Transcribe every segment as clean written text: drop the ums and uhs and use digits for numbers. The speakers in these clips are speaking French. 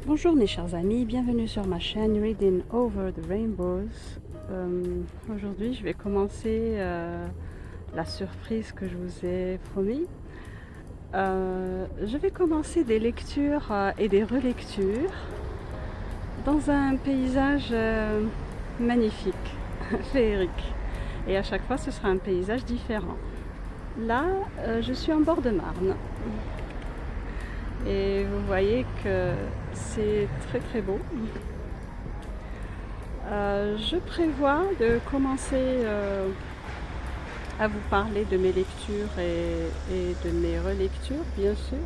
Bonjour mes chers amis, bienvenue sur ma chaîne Reading Over the Rainbows. Aujourd'hui je vais commencer la surprise que je vous ai promis. Je vais commencer des lectures et des relectures dans un paysage magnifique, féerique. Et à chaque fois ce sera un paysage différent. Là je suis en bord de Marne. Et vous voyez que c'est très très beau. Je prévois de commencer à vous parler de mes lectures et de mes relectures, bien sûr.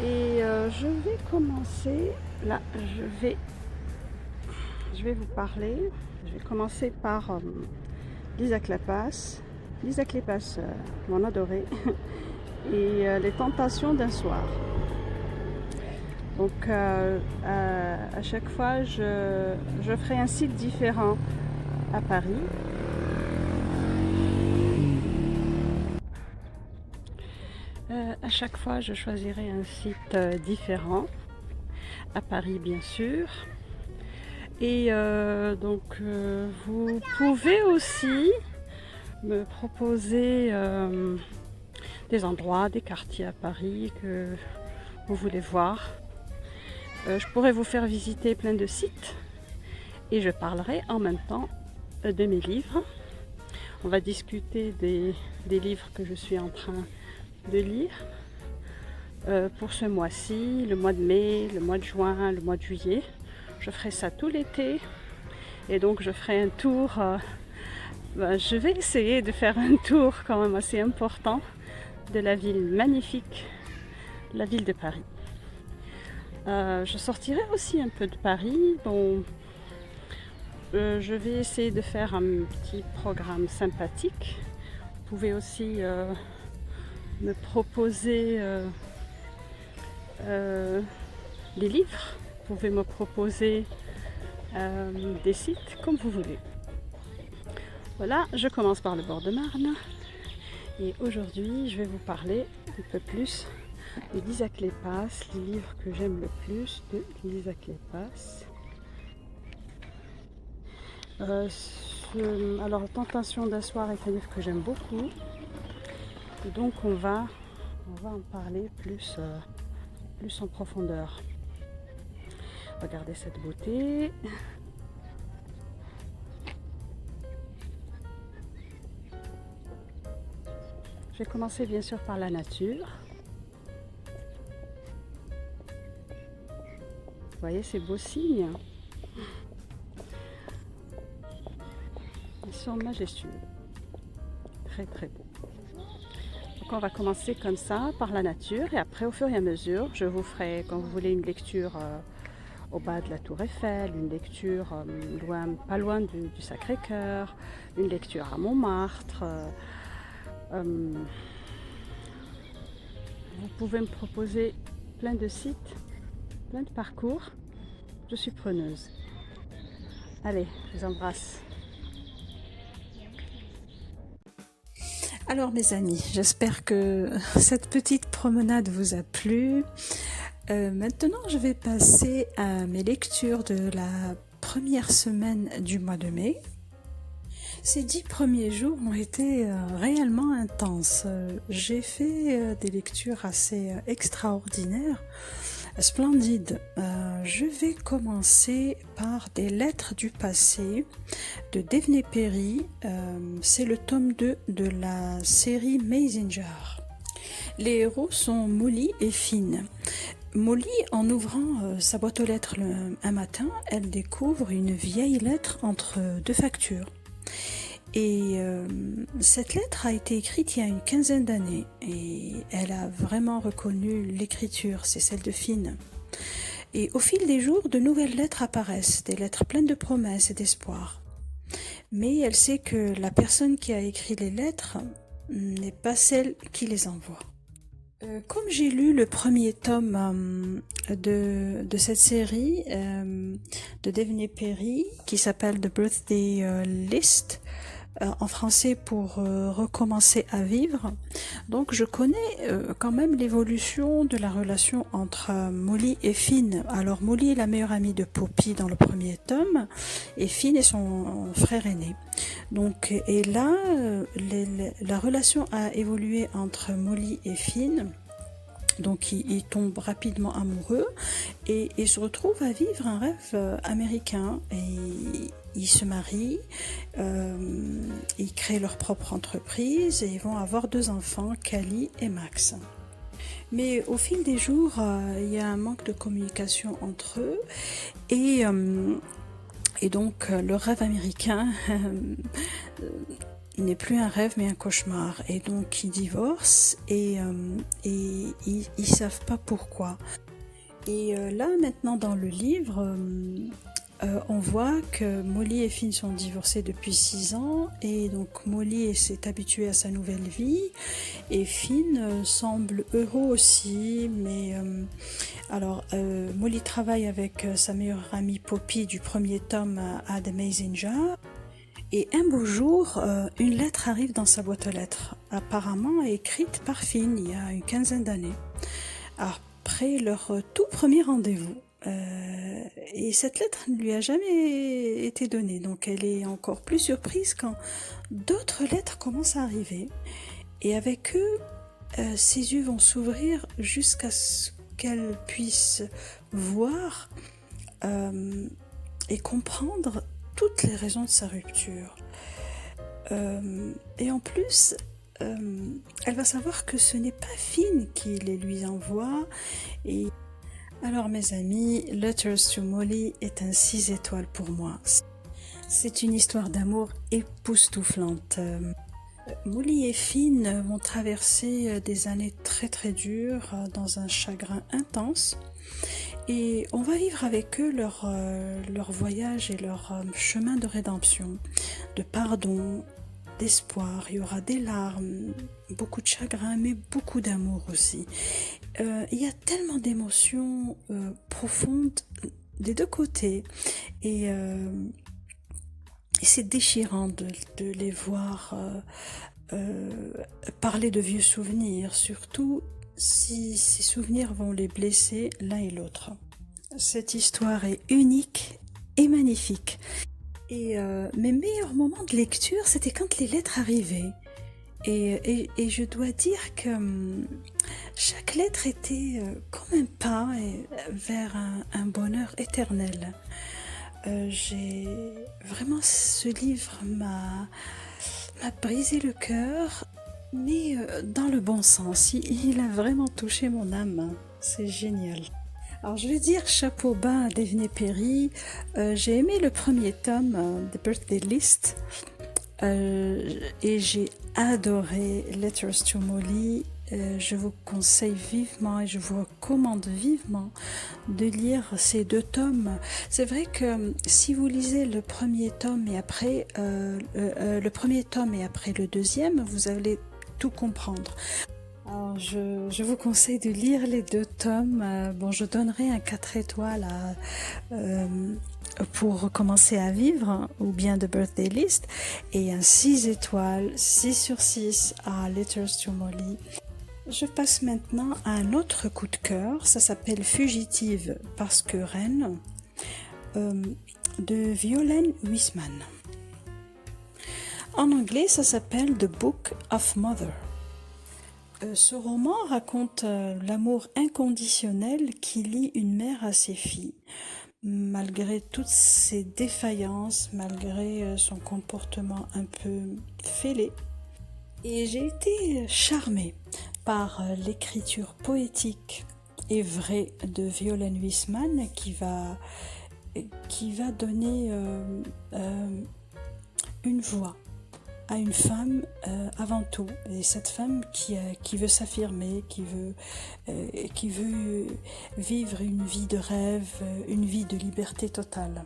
Et je vais commencer, là, je vais vous parler, je vais commencer par Lisa Kleypas. Lisa Kleypas, mon adorée, et les tentations d'un soir. Donc à chaque fois je ferai un site différent à Paris. À chaque fois je choisirai un site différent à Paris bien sûr. Et vous pouvez aussi me proposer des endroits, des quartiers à Paris que vous voulez voir. Je pourrais vous faire visiter plein de sites et je parlerai en même temps de mes livres. On va discuter des livres que je suis en train de lire pour ce mois-ci, le mois de mai, le mois de juin, le mois de juillet. Je ferai ça tout l'été et donc je ferai un tour. Je vais essayer de faire un tour quand même assez important de la ville magnifique, la ville de Paris. Je sortirai aussi un peu de Paris. Bon, je vais essayer de faire un petit programme sympathique. Vous pouvez aussi me proposer des livres. Vous pouvez me proposer des sites comme vous voulez. Voilà, je commence par le bord de Marne. Et aujourd'hui, je vais vous parler un peu plus de Lisa Kleypas, les livres que j'aime le plus de Lisa Kleypas. Alors, Tentation d'un soir est un livre que j'aime beaucoup. Et donc, on va en parler plus en profondeur. Regardez cette beauté. Je vais commencer bien sûr par la nature. Vous voyez ces beaux signes? Ils sont majestueux. Très très beaux. Donc on va commencer comme ça par la nature et après au fur et à mesure je vous ferai, quand vous voulez, une lecture au bas de la Tour Eiffel, une lecture pas loin du Sacré-Cœur, une lecture à Montmartre. Vous pouvez me proposer plein de sites, plein de parcours. Je suis preneuse. Allez, je vous embrasse. Alors mes amis, j'espère que cette petite promenade vous a plu. Maintenant, je vais passer à mes lectures de la première semaine du mois de mai. Ces 10 premiers jours ont été réellement intenses. J'ai fait des lectures assez extraordinaires, splendides. Je vais commencer par des lettres du passé de Daphne Perry. C'est le tome 2 de la série Mazinger. Les héros sont Molly et Finn. Molly, en ouvrant sa boîte aux lettres un matin, elle découvre une vieille lettre entre deux factures. Et cette lettre a été écrite il y a une quinzaine d'années et elle a vraiment reconnu l'écriture, c'est celle de Finn. Et au fil des jours, de nouvelles lettres apparaissent, des lettres pleines de promesses et d'espoir. Mais elle sait que la personne qui a écrit les lettres n'est pas celle qui les envoie. Comme j'ai lu le premier tome de cette série de Daphne Perry qui s'appelle The Birthday List, en français pour recommencer à vivre. Donc je connais quand même l'évolution de la relation entre Molly et Finn. Alors Molly est la meilleure amie de Poppy dans le premier tome et Finn est son frère aîné. Donc et là la relation a évolué entre Molly et Finn. Donc il tombe rapidement amoureux et se retrouve à vivre un rêve américain. Et ils se marient, ils créent leur propre entreprise et ils vont avoir 2 enfants, Callie et Max. Mais au fil des jours, il y a un manque de communication entre eux et donc le rêve américain n'est plus un rêve mais un cauchemar. Et donc ils divorcent et ils savent pas pourquoi. Et là maintenant dans le livre, on voit que Molly et Finn sont divorcés depuis 6 ans et donc Molly s'est habituée à sa nouvelle vie et Finn semble heureux aussi, mais Molly travaille avec sa meilleure amie Poppy du premier tome à The Amazing Jar. Et un beau jour, une lettre arrive dans sa boîte aux lettres, apparemment écrite par Finn il y a une quinzaine d'années, après leur tout premier rendez-vous. Et cette lettre ne lui a jamais été donnée, donc elle est encore plus surprise quand d'autres lettres commencent à arriver. Et avec eux, ses yeux vont s'ouvrir jusqu'à ce qu'elle puisse voir et comprendre toutes les raisons de sa rupture. Et en plus, elle va savoir que ce n'est pas Finn qui les lui envoie. Et alors mes amis, Letters to Molly est un 6 étoiles pour moi. C'est une histoire d'amour époustouflante. Molly et Finn vont traverser des années très très dures dans un chagrin intense. Et on va vivre avec eux leur voyage et leur chemin de rédemption, de pardon, d'espoir. Il y aura des larmes, beaucoup de chagrin, mais beaucoup d'amour aussi. Il y a tellement d'émotions profondes des deux côtés. Et c'est déchirant de les voir parler de vieux souvenirs, surtout si ces souvenirs vont les blesser l'un et l'autre. Cette histoire est unique et magnifique. Et mes meilleurs moments de lecture, c'était quand les lettres arrivaient. Et je dois dire que chaque lettre était comme un pas vers un bonheur éternel. Vraiment, ce livre m'a brisé le cœur, mais dans le bon sens. Il a vraiment touché mon âme. C'est génial. Alors je vais dire chapeau bas à Daphne Perry. J'ai aimé le premier tome, The Birthday List, et j'ai adoré Letters to Molly. Je vous conseille vivement et je vous recommande vivement de lire ces 2 tomes. C'est vrai que si vous lisez le premier tome et après le deuxième, vous allez tout comprendre. Alors je vous conseille de lire les 2 tomes. Je donnerai un 4 étoiles pour recommencer à vivre, ou bien The Birthday List, et un 6 étoiles, 6 sur 6 à Letters to Molly. Je passe maintenant à un autre coup de cœur, ça s'appelle Fugitive parce que reine, de Violaine Huisman. En anglais, ça s'appelle The Book of Mother. Ce roman raconte l'amour inconditionnel qui lie une mère à ses filles, malgré toutes ses défaillances, malgré son comportement un peu fêlé. Et j'ai été charmée par l'écriture poétique et vraie de Violaine Huisman qui va donner une voix à une femme avant tout, et cette femme qui veut s'affirmer, qui veut vivre une vie de rêve, une vie de liberté totale.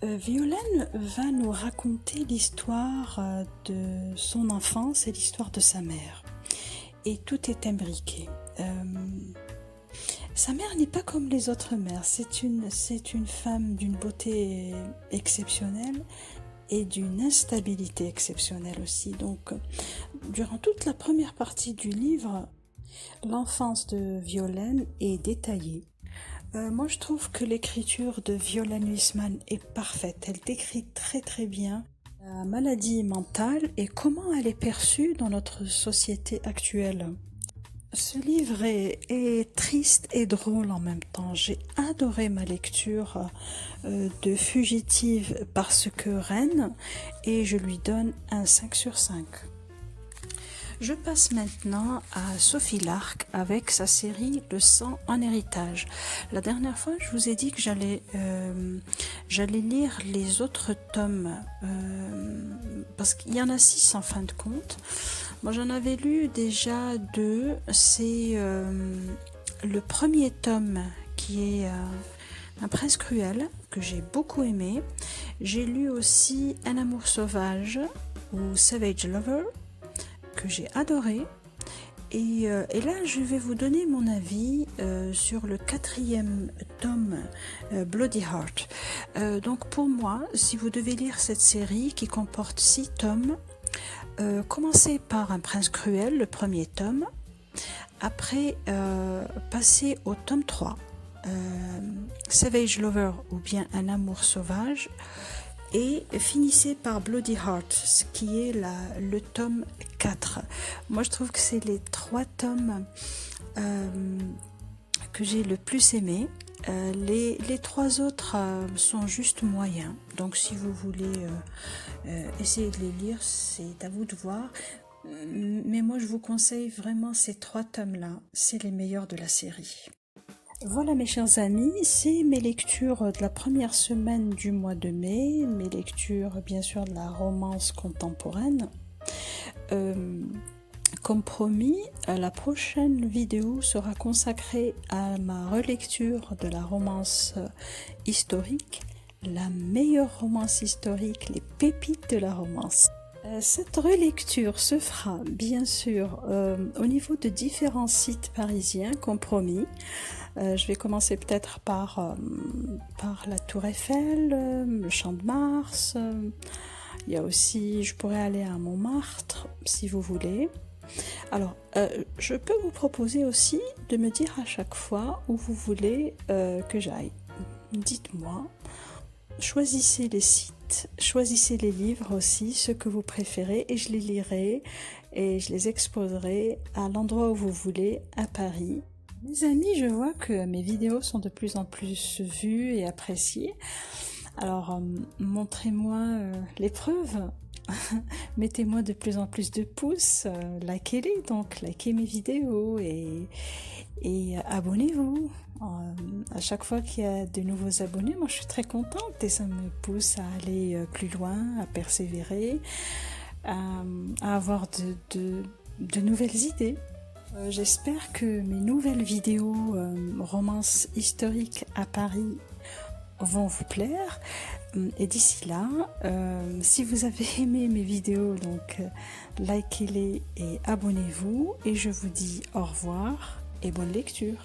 Violaine va nous raconter l'histoire de son enfance et l'histoire de sa mère, et tout est imbriqué. Sa mère n'est pas comme les autres mères, c'est une femme d'une beauté exceptionnelle, et d'une instabilité exceptionnelle aussi. Donc, durant toute la première partie du livre, l'enfance de Violaine est détaillée. Moi, je trouve que l'écriture de Violaine Huisman est parfaite. Elle décrit très très bien la maladie mentale et comment elle est perçue dans notre société actuelle. Ce livre est triste et drôle en même temps. J'ai adoré ma lecture de Fugitive parce que Reine et je lui donne un 5 sur 5. Je passe maintenant à Sophie Lark avec sa série Le sang en héritage. La dernière fois, je vous ai dit que j'allais lire les autres tomes parce qu'il y en a 6 en fin de compte. Moi, j'en avais lu déjà 2. C'est le premier tome qui est Un prince cruel que j'ai beaucoup aimé. J'ai lu aussi Un amour sauvage ou Savage Lover que j'ai adoré. Et là, je vais vous donner mon avis sur le 4e tome, Bloody Heart. Donc pour moi, si vous devez lire cette série qui comporte 6 tomes, commencez par Un prince cruel, le premier tome. Après, passez au tome 3, Savage Lover ou bien Un amour sauvage. Et finissez par Bloody Heart, ce qui est le tome 4. Moi, je trouve que c'est les 3 tomes que j'ai le plus aimé. Les 3 autres sont juste moyens. Donc, si vous voulez essayer de les lire, c'est à vous de voir. Mais moi, je vous conseille vraiment ces 3 tomes-là. C'est les meilleurs de la série. Voilà mes chers amis, c'est mes lectures de la première semaine du mois de mai, mes lectures bien sûr de la romance contemporaine. Comme promis, la prochaine vidéo sera consacrée à ma relecture de la romance historique, la meilleure romance historique, les pépites de la romance. Cette relecture se fera bien sûr au niveau de différents sites parisiens, comme promis. Je vais commencer peut-être par la Tour Eiffel, le Champ de Mars. Il y a aussi, je pourrais aller à Montmartre si vous voulez. Alors, je peux vous proposer aussi de me dire à chaque fois où vous voulez que j'aille. Dites-moi, choisissez les sites, choisissez les livres aussi, ceux que vous préférez, et je les lirai et je les exposerai à l'endroit où vous voulez, à Paris. Mes amis, je vois que mes vidéos sont de plus en plus vues et appréciées. Alors, montrez-moi les preuves. Mettez-moi de plus en plus de pouces. Likez-les, donc likez mes vidéos et abonnez-vous. À chaque fois qu'il y a de nouveaux abonnés, moi je suis très contente et ça me pousse à aller plus loin, à persévérer, à avoir de nouvelles idées. J'espère que mes nouvelles vidéos romances historiques à Paris vont vous plaire. Et d'ici là, si vous avez aimé mes vidéos, donc likez-les et abonnez-vous. Et je vous dis au revoir et bonne lecture.